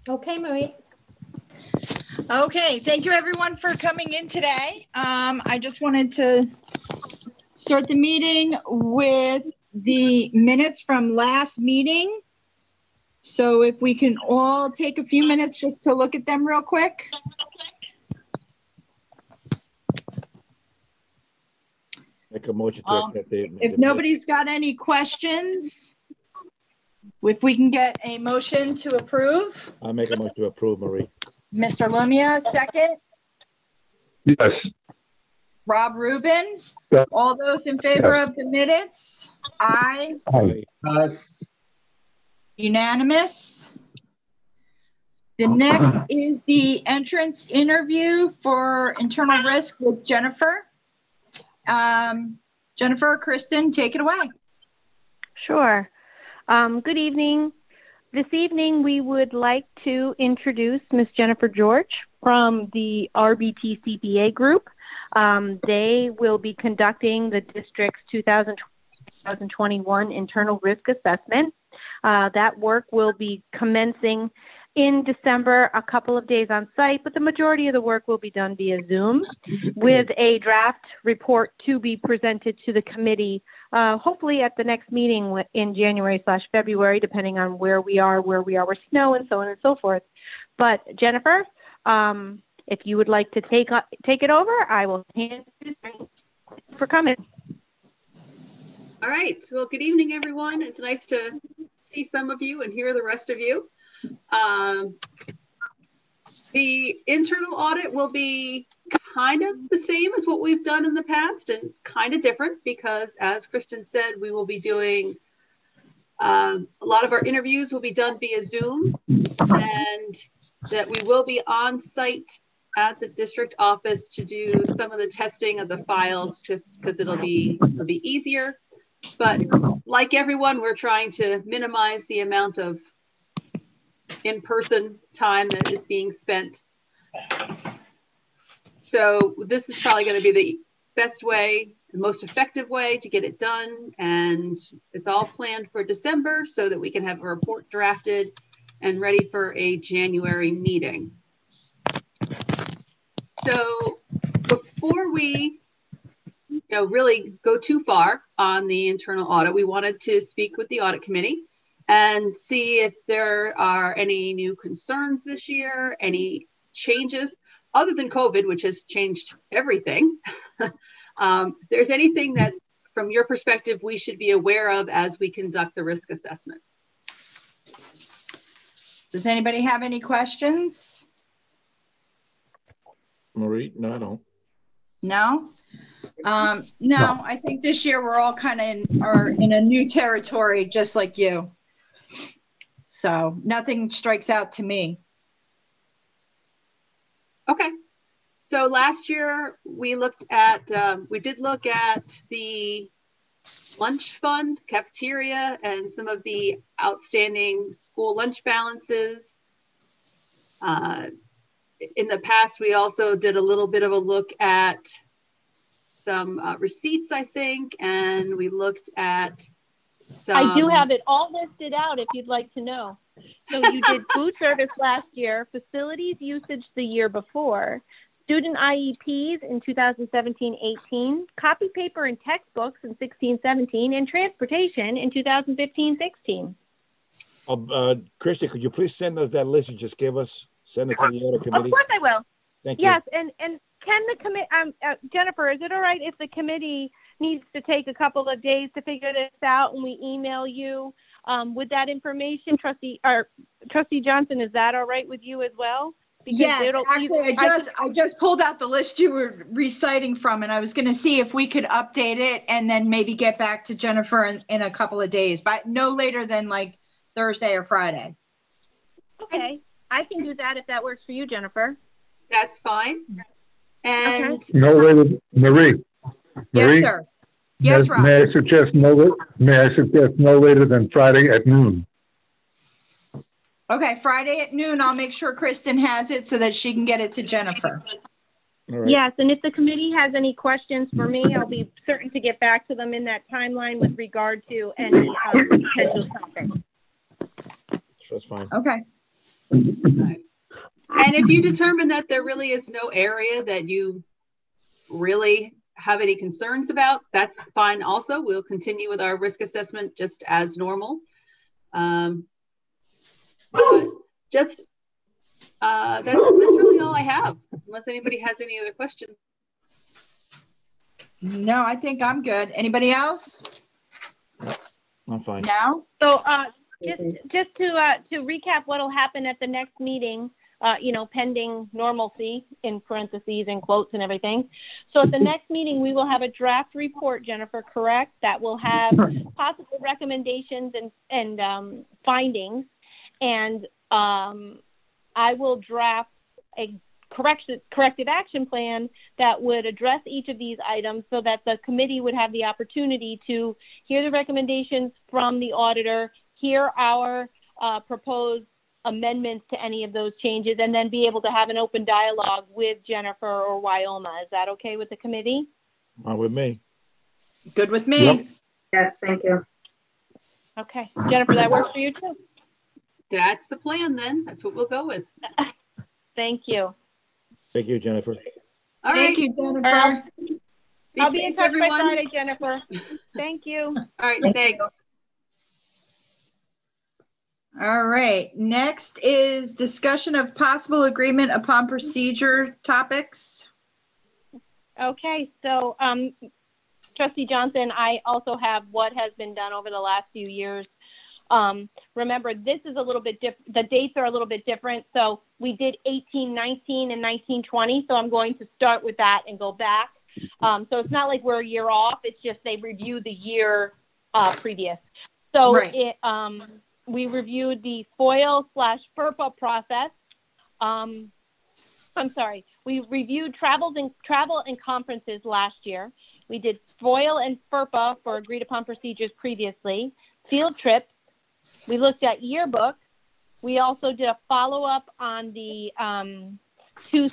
Okay, Marie. Okay, thank you everyone for coming in today. I just wanted to start the meeting with the minutes from last meeting. So if we can all take a few minutes just to look at them real quick. Make a motion to accept if nobody's got any questions, if we can get a motion to approve. I'll make a motion to approve, Marie. Mr. Lumia, second. Yes. Rob Rubin. Yes. All those in favor of the minutes? Aye. Aye. Unanimous. The next is the entrance interview for internal risk with Jennifer. Jennifer, Kristen, take it away. Sure. Good evening. This evening, we would like to introduce Ms. Jennifer George from the RBT CPA group. They will be conducting the district's 2021 internal risk assessment. That work will be commencing in December, a couple of days on site, but the majority of the work will be done via Zoom with a draft report to be presented to the committee, hopefully at the next meeting in January/February, depending on where we are with snow and so on and so forth. But Jennifer, if you would like to take it over, I will hand it for coming. All right. Well, good evening, everyone. It's nice to see some of you and hear the rest of you. The internal audit will be kind of the same as what we've done in the past and kind of different because, as Kristen said, we will be doing a lot of our interviews will be done via Zoom, and that we will be on site at the district office to do some of the testing of the files just because it'll be easier. But like everyone, we're trying to minimize the amount of in-person time that is being spent. So this is probably going to be the best way, the most effective way to get it done. And it's all planned for December so that we can have a report drafted and ready for a January meeting. So before we really go too far on the internal audit, we wanted to speak with the audit committee and see if there are any new concerns this year, any changes other than COVID, which has changed everything. If there's anything that, from your perspective, we should be aware of as we conduct the risk assessment. Does anybody have any questions? Marie, no, I don't. No? No, I think this year we're all kind of in a new territory, just like you. So nothing strikes out to me. Okay. So last year we looked at, we did look at the lunch fund, cafeteria, and some of the outstanding school lunch balances. In the past, we also did a little bit of a look at some receipts, I think, and we looked at some... I do have it all listed out if you'd like to know. So you did food service last year, facilities usage the year before, student IEPs in 2017-18, copy paper and textbooks in 16-17, and transportation in 2015-16. Christy, could you please send us that list you just gave us? Send it to the audit committee. Of course I will. Thank you. Yes, and can the committee, Jennifer, is it all right if the committee needs to take a couple of days to figure this out and we email you with that information? Trustee Johnson, is that all right with you as well? Because yes, actually, I just pulled out the list you were reciting from, and I was going to see if we could update it and then maybe get back to Jennifer in a couple of days, but no later than like Thursday or Friday. Okay, I can do that if that works for you, Jennifer. That's fine. And okay. No later, Marie. Yes, sir. Yes, Rob. May I suggest no later than Friday at noon? Okay, Friday at noon. I'll make sure Kristen has it so that she can get it to Jennifer. All right. Yes, and if the committee has any questions for me, I'll be certain to get back to them in that timeline with regard to any potential topics. That's fine. Okay. Right. And if you determine that there really is no area that you really have any concerns about, that's fine also. We'll continue with our risk assessment just as normal. But just that's really all I have, unless anybody has any other questions. No, I think I'm good. Anybody else? I'm fine. No? So just to recap what will happen at the next meeting, pending normalcy in parentheses and quotes and everything. So at the next meeting, we will have a draft report, Jennifer, correct? That will have possible recommendations and findings. And I will draft a corrective action plan that would address each of these items so that the committee would have the opportunity to hear the recommendations from the auditor, hear our proposed amendments to any of those changes, and then be able to have an open dialogue with Jennifer or Wyoma. Is that okay with the committee? With me. Good with me. Yep. Yes, thank you. Okay. Jennifer, that works for you too? That's the plan then. That's what we'll go with. Thank you. Thank you, Jennifer. All Thank right. you, Jennifer. I'll be in touch everyone. by Friday, Jennifer. Thank you. All right, thanks. All right. Next is discussion of possible agreement upon procedure topics. Okay, so Trustee Johnson, I also have what has been done over the last few years. Remember, this is a little bit different. The dates are a little bit different. So we did 1819 and 1920. So I'm going to start with that and go back. So it's not like we're a year off. It's just they reviewed the year previous. So right. We reviewed the FOIL/FERPA process. I'm sorry. We reviewed travel and conferences last year. We did FOIL and FERPA for agreed upon procedures previously. Field trips. We looked at yearbook. We also did a follow-up on the two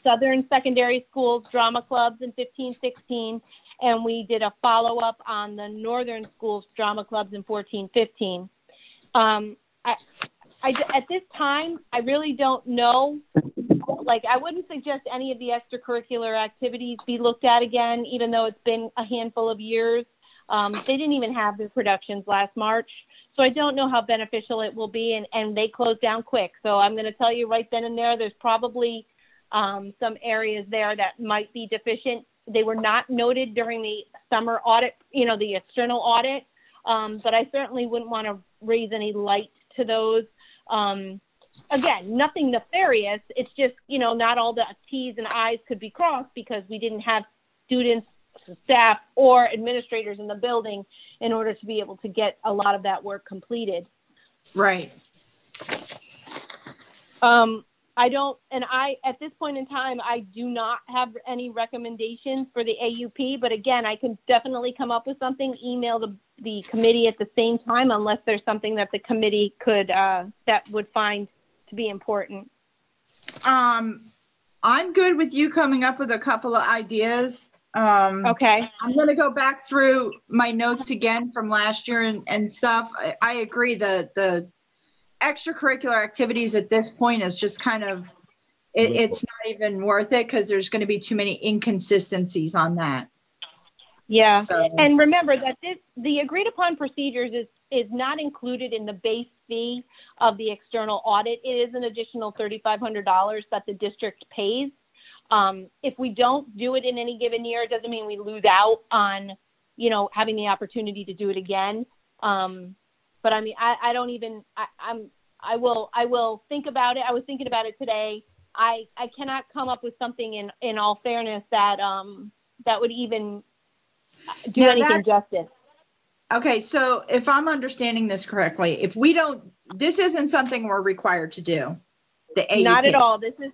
Southern secondary schools drama clubs in 15-16, and we did a follow-up on the Northern schools drama clubs in 14-15. At this time, I really don't know. Like, I wouldn't suggest any of the extracurricular activities be looked at again, even though it's been a handful of years. They didn't even have their productions last March. So I don't know how beneficial it will be, and they closed down quick. So I'm going to tell you right then and there, there's probably some areas there that might be deficient. They were not noted during the summer audit, the external audit, but I certainly wouldn't want to raise any light to those. Again, nothing nefarious. It's just, not all the T's and I's could be crossed because we didn't have students, staff, or administrators in the building in order to be able to get a lot of that work completed. Right. At this point in time, I do not have any recommendations for the AUP, but again, I can definitely come up with something, email the committee at the same time, unless there's something that the committee could, that would find to be important. I'm good with you coming up with a couple of ideas. Okay. I'm going to go back through my notes again from last year and stuff. I agree that the extracurricular activities at this point is just kind of, it's not even worth it because there's going to be too many inconsistencies on that. Yeah. So. And remember that the agreed upon procedures is not included in the base fee of the external audit. It is an additional $3,500 that the district pays. If we don't do it in any given year, it doesn't mean we lose out on, having the opportunity to do it again. But I mean, I will think about it. I was thinking about it today. I cannot come up with something in all fairness that would even do anything justice. Okay. So if I'm understanding this correctly, if we don't, this isn't something we're required to do. The AUP. Not at all. This is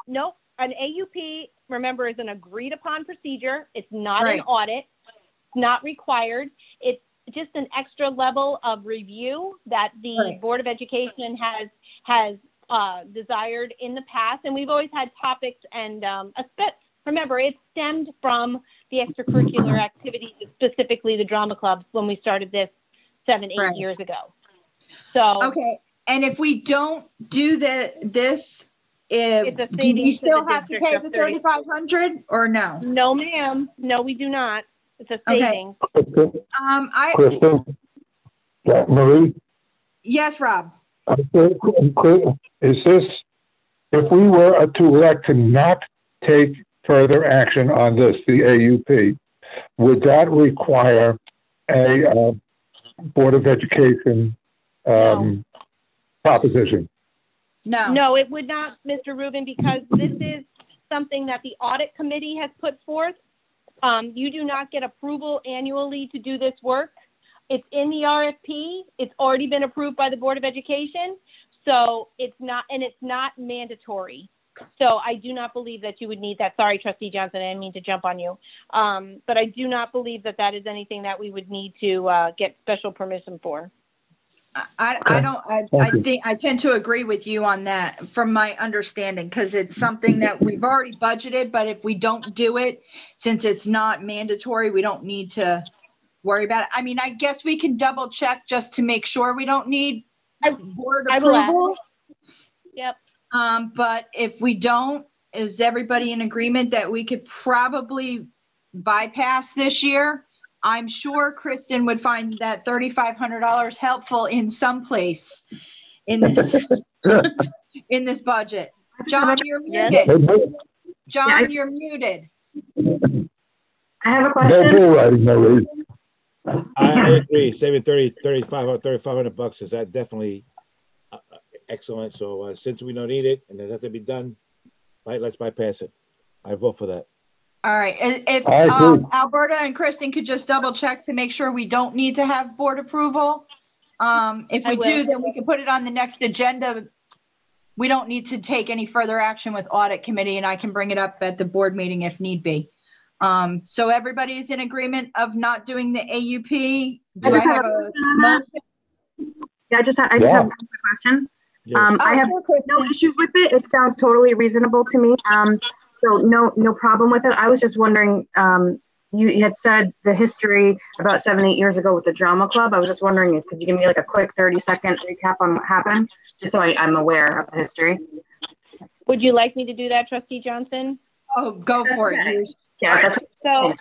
nope. An AUP, remember, is an agreed upon procedure. It's not an audit. It's not required. It's just an extra level of review that the Board of Education has desired in the past. And we've always had topics and remember, it stemmed from the extracurricular activities, specifically the drama clubs, when we started this 7-8 years ago. So okay. And if we don't do this, It's a do we savings to still the have to district pay of the 30. 3,500 or no? No, ma'am. No, we do not. It's a Okay. savings. Kristen, Marie, Yes, Rob. is this, if we were to elect to not take further action on this, the AUP, would that require a Board of Education No. proposition? No. No, it would not, Mr. Rubin, because this is something that the audit committee has put forth. You do not get approval annually to do this work. It's in the RFP. It's already been approved by the Board of Education. So it's not mandatory. So I do not believe that you would need that. Sorry, Trustee Johnson, I didn't mean to jump on you. But I do not believe that that is anything that we would need to get special permission for. I tend to agree with you on that from my understanding, because it's something that we've already budgeted, but if we don't do it, since it's not mandatory, we don't need to worry about it. I mean, I guess we can double check just to make sure we don't need board approval. Yep. But if we don't, is everybody in agreement that we could probably bypass this year? I'm sure Kristen would find that $3,500 helpful in some place in this in this budget. John, you're muted. John, you're muted. I have a No question. bull riding, Marie. I agree. Saving $3,500 is that definitely excellent. So since we don't need it and it has to be done, right, let's bypass it. I vote for that. All right. If Alberta and Kristen could just double check to make sure we don't need to have board approval. If we do, then we can put it on the next agenda. We don't need to take any further action with audit committee, and I can bring it up at the board meeting if need be. So everybody's in agreement of not doing the AUP. Do I have a motion? Yeah, I just have a question. Yes. I have no issues with it. It sounds totally reasonable to me. So no problem with it. I was just wondering, you had said the history about 7-8 years ago with the drama club. I was just wondering, could you give me like a quick 30-second recap on what happened, just so I'm aware of the history? Would you like me to do that, Trustee Johnson? Oh, go for it. Yeah. So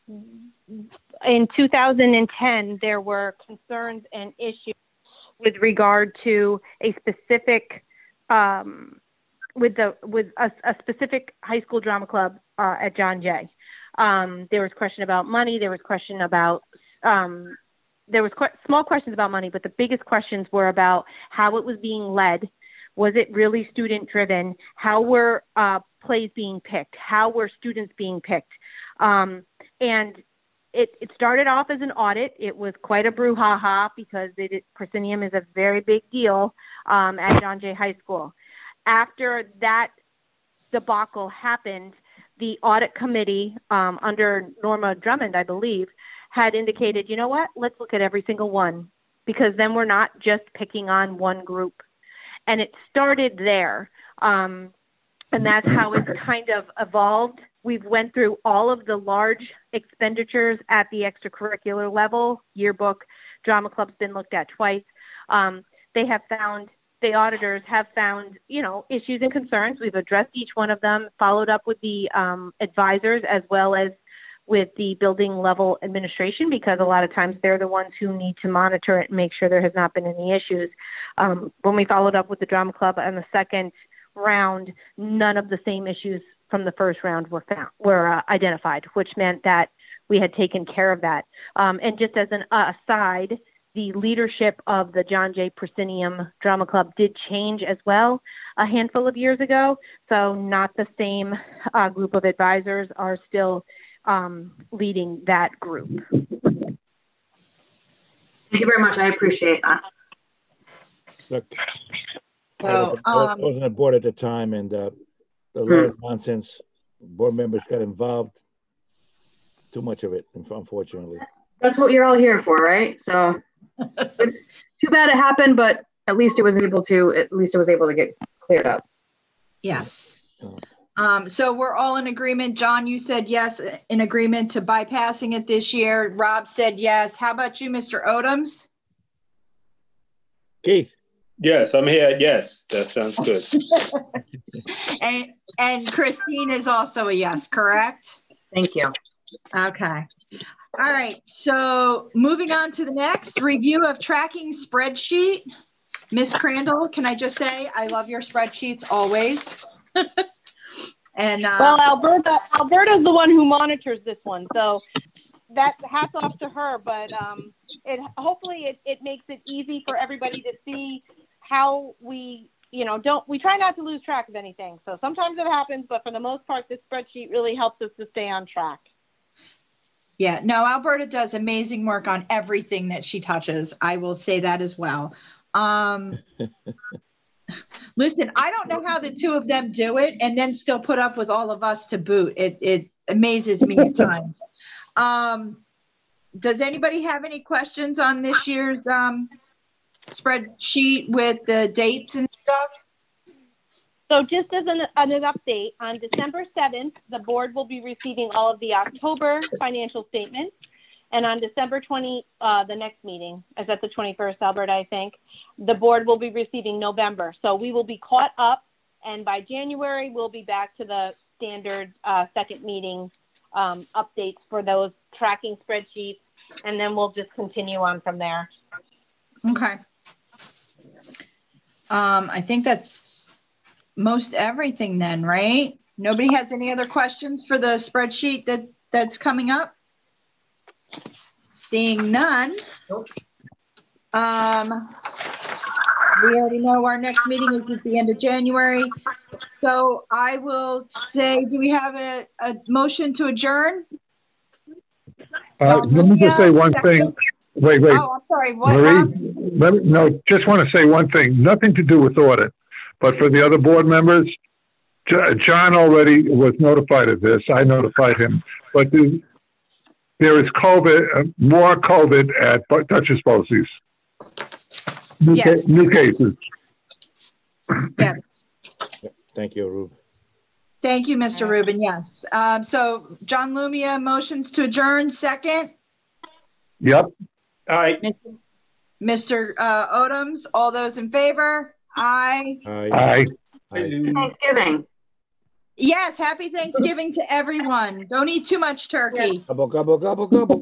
in 2010, there were concerns and issues with regard to a specific with a specific high school drama club at John Jay. There was question about money. There was question about small questions about money, but the biggest questions were about how it was being led. Was it really student driven? How were plays being picked? How were students being picked? And it started off as an audit. It was quite a brouhaha because proscenium is a very big deal at John Jay High School. After that debacle happened, the audit committee under Norma Drummond, I believe, had indicated, you know what, let's look at every single one, because then we're not just picking on one group. And it started there. And that's how it's kind of evolved. We've went through all of the large expenditures at the extracurricular level. Yearbook, drama club's been looked at twice. The auditors have found, issues and concerns. We've addressed each one of them, followed up with the advisors as well as with the building level administration, because a lot of times they're the ones who need to monitor it and make sure there has not been any issues. When we followed up with the drama club on the second round, none of the same issues from the first round were identified, which meant that we had taken care of that. And just as an aside, the leadership of the John Jay Proscenium Drama Club did change as well a handful of years ago. So not the same group of advisors are still leading that group. Thank you very much. I appreciate that. Look, So, I wasn't on the board at the time, and a lot of nonsense. Board members got involved. Too much of it, unfortunately. That's what you're all here for, right? So too bad it happened, but at least it was able to get cleared up. yes. So we're all in agreement. John, you said yes, in agreement to bypassing it this year. Rob said yes. How about you, Mr. Odoms? Keith. Yes, I'm here. Yes, that sounds good. And Christine is also a yes, correct? Thank you. Okay. All right. So moving on to the next review of tracking spreadsheet. Miss Crandall, can I just say I love your spreadsheets always. And well, Alberta's the one who monitors this one, so that hats off to her. But hopefully it makes it easy for everybody to see how we try not to lose track of anything. So sometimes it happens, but for the most part, this spreadsheet really helps us to stay on track. Yeah, no, Alberta does amazing work on everything that she touches. I will say that as well. Listen, I don't know how the two of them do it and then still put up with all of us to boot. It amazes me at times. Does anybody have any questions on this year's spreadsheet with the dates and stuff? So just as an update, on December 7th, the board will be receiving all of the October financial statements. And on December 20, the next meeting is at the 21st, Alberta, I think, the board will be receiving November. So we will be caught up, and by January, we'll be back to the standard second meeting updates for those tracking spreadsheets, and then we'll just continue on from there. Okay. I think that's most everything then, right? Nobody has any other questions for the spreadsheet that's coming up? Seeing none. Nope. We already know our next meeting is at the end of January. So I will say, do we have a motion to adjourn? Let me just say one thing. Wait. Oh, I'm sorry. What? Marie, just want to say one thing. Nothing to do with audit, but for the other board members, John already was notified of this. I notified him, but there is COVID, more COVID at Dutchess Posey's. Yes. New cases. Yes. Thank you, Rube. Thank you, Mr. Rubin. Yes. So John Lumia motions to adjourn. Second. Yep. All right. Mr. Odoms, all those in favor? Aye. Aye. Thanksgiving. Yes. Happy Thanksgiving to everyone. Don't eat too much turkey. Gobble, gobble, gobble, gobble.